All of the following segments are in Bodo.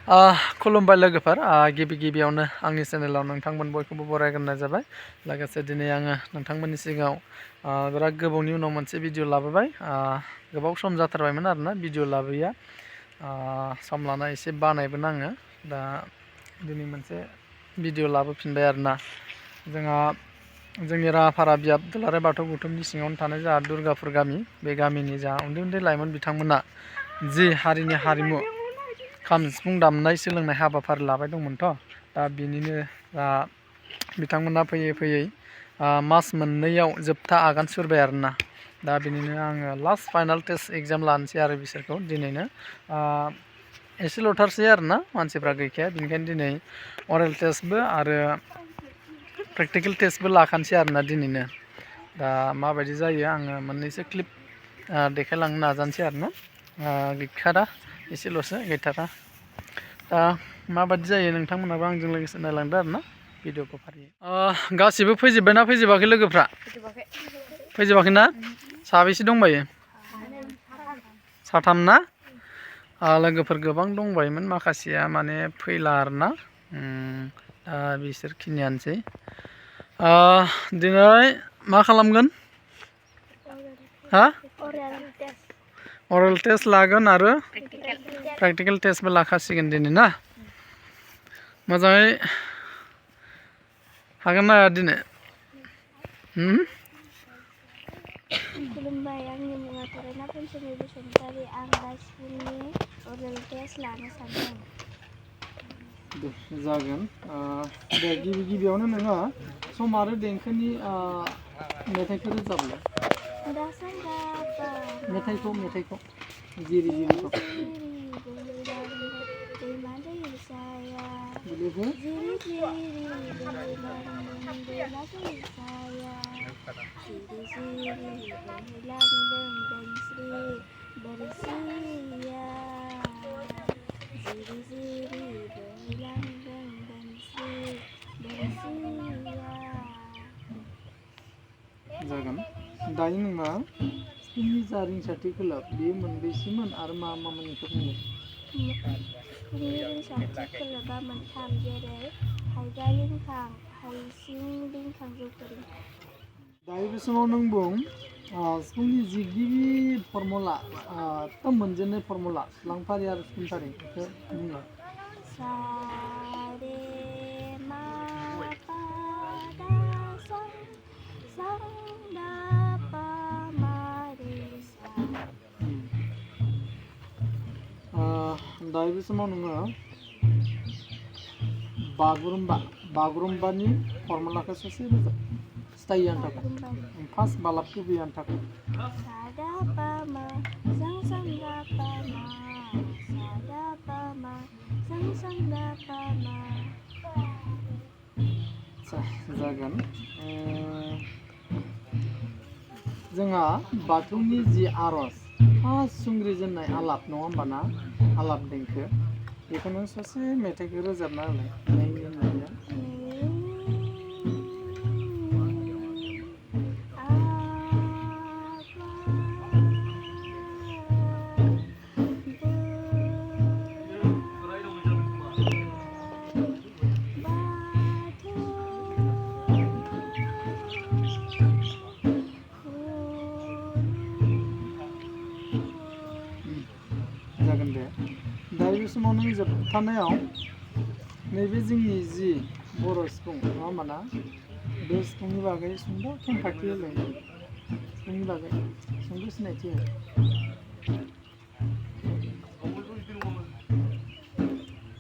खुलुमबाय लोगोफोर गिबियावनो आंनि चेनेलाव नोंथांमोन बयखौबो बरायग्रोनाय जाबाय लोगोसे दिनै आङो नोंथांमोननि सिगाङाव बिराद गोबावनि उनाव मोनसे भिडिअ लाबोबाय गोबाव सम जाथारबायमोन आरोना भिडिअ लाबोयैया सम लाना एसे बानायबो नाङो दा दिनै मोनसे भिडिअ लाबोफिनबाय आरोना जोंहा जोंनि राङापारा बियाब दुलाराय बाथौ गौथुमनि सिङावनो थानाय जोंहा दुर्गापुर गामि बे गामिनि जा उन्दै उन्दै लाइमोन बिथांमोना जि हारिनि हारिमु खाम सिफुं दामनाय सोलोंनाय हाबाफारि लाबाय दंमोनथ' दा बिनिनो बिथांमोना फैयै फैयै मास मोननैयाव जोबथा आगान सुरबाय आरोना दा बिनिनो आङो लास्ट फाइनाल टेस्ट एग्जाम लानोसै आरो बिसोरखौ दिनैनो एसेल'थारसै आरोना मानसिफ्रा गैखाया बेनिखायनो दिनै अरेल टेस्टबो आरो प्रेक्टिकेल टेस्टबो लाखानोसै आरोना दिनैनो दा माबायदि जायो आङो मोननैसो क्लिप देखायलांनो नाजानोसै आरोना गैखादा एसेल'सो गैथारा दा माबायदि जायो नोंथांमोनाबो आंजों लोगोसे नायलांदो आरोना भिडिअखौ फारियै गासिबो फैजोब्बायना फैजोबाखै लोगोफ्रा फैजोबाखै ना साबेसे दंबायो साथाम ना लोगोफोर गोबां दंबायमोन माखासेया माने फैला आरोना दा बिसोरखिनियानोसै दिनै मा खालामगोन अरेल टेस्ट लागोन आरो प्रेक्टिकेल टेस्टबो लाखासिगोन दिनै ना मोजाङै हागोन ना हाया दिनै खुलुमबाय आंनि मुङा थरायना फुनसुलि बसुमतारी आं दा स्कुलनि अरेल टेस्ट लानो सानदों दे जागोन दे गिबियावनो नोङो सम आरो देंखोनि मेथाइखौ रोजाबलाय मेथाइखौ जिरि जिरिखौ दैमा दैसाया बिदिखौ जिरि जिरि बोहैलांदों दैमा दैसाया जिरि जिरि बोहैलांदों दोनस्रि बोरसिया जिरि जिरि बोहैलांदों दोनस्रि बोरसिया जागोन दायो नोंना स्कुलनि जा रिंसारथि खोलोब बेयो मोनबेसेमोन आरो मा मामोननिखौ बुंदों स्कुलनि रिंसारथि खोलोबा मोनथाम जेरै हायगा रिंखां हाइसिं रिंखां जौखो रिंखां दायो बे समाव नों बुं स्कुलनि जि गिबि फर्मुला एकदम मोनजेननाय फर्मुला लांफारि आरो स्कुलफारि बेखौ बुंलाय सा रे मा पा दा सा सा दा पा मा रे सा दायो बे समाव नोङो बागुरुम्बानि फर्मुलाखौ ससे रोजाब स्टाइ आन्थाखौ फार्स्ट बालाबखौ बे आन्थाखौ सा दा पा मा सां सां दा पा मा सा दा पा मा सां सां दा पा मा जागोन जोंहा बाथौनि जि आर'ज फार्स्ट सुंग्रिजेननाय आलाप नङा होमबा ना आलाप देंखो बेखौ नों ससे मेथाइखौ रोजाबना होलाय जागोन दे दायो बे समाव नों जोबथानायाव नैबे जोंनि जि बर' सिफुं नङा होमबा ना बे सिफुंनि बागै सुंद' खेंफारथि होलाय सिफुंनि बागै सुंद' सिनायथि हो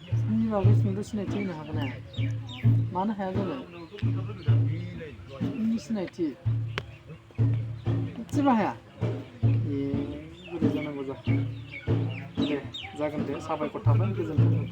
सिफुंनि बागै सुंद' सिनायथि होनो हागोन ना मानो हाया जानो सिफुंनि सिनायथि एसेबो हाया बोरै जानांगौ जाखो दे जागोन दे साबायखर थाबाय गोजोन्थों